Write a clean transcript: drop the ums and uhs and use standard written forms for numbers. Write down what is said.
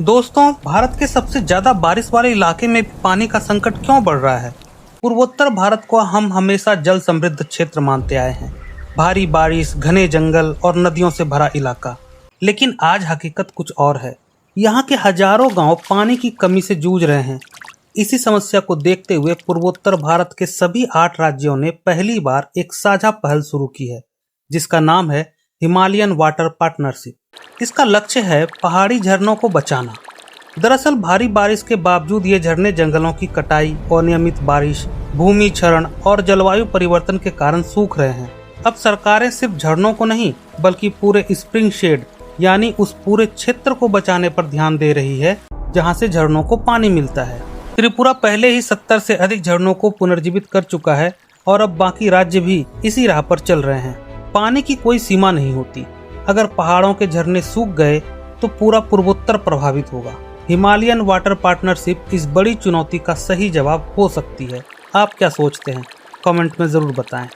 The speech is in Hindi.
दोस्तों, भारत के सबसे ज्यादा बारिश वाले इलाके में भी पानी का संकट क्यों बढ़ रहा है? पूर्वोत्तर भारत को हम हमेशा जल समृद्ध क्षेत्र मानते आए हैं। भारी बारिश, घने जंगल और नदियों से भरा इलाका। लेकिन आज हकीकत कुछ और है। यहाँ के हजारों गांव पानी की कमी से जूझ रहे हैं। इसी समस्या को देखते हुए पूर्वोत्तर भारत के सभी 8 राज्यों ने पहली बार एक साझा पहल शुरू की है, जिसका नाम है हिमालयन वाटर पार्टनरशिप। इसका लक्ष्य है पहाड़ी झरनों को बचाना। दरअसल भारी बारिश के बावजूद ये झरने जंगलों की कटाई, अनियमित बारिश, भूमि क्षरण और जलवायु परिवर्तन के कारण सूख रहे हैं। अब सरकारें सिर्फ झरनों को नहीं बल्कि पूरे स्प्रिंग शेड यानी उस पूरे क्षेत्र को बचाने पर ध्यान दे रही है जहां से झरनों को पानी मिलता है। त्रिपुरा पहले ही 70 से अधिक झरनों को पुनर्जीवित कर चुका है और अब बाकी राज्य भी इसी राह पर चल रहे हैं। पानी की कोई सीमा नहीं होती। अगर पहाड़ों के झरने सूख गए तो पूरा पूर्वोत्तर प्रभावित होगा। हिमालयन वाटर पार्टनरशिप इस बड़ी चुनौती का सही जवाब हो सकती है। आप क्या सोचते हैं? कमेंट में जरूर बताएं।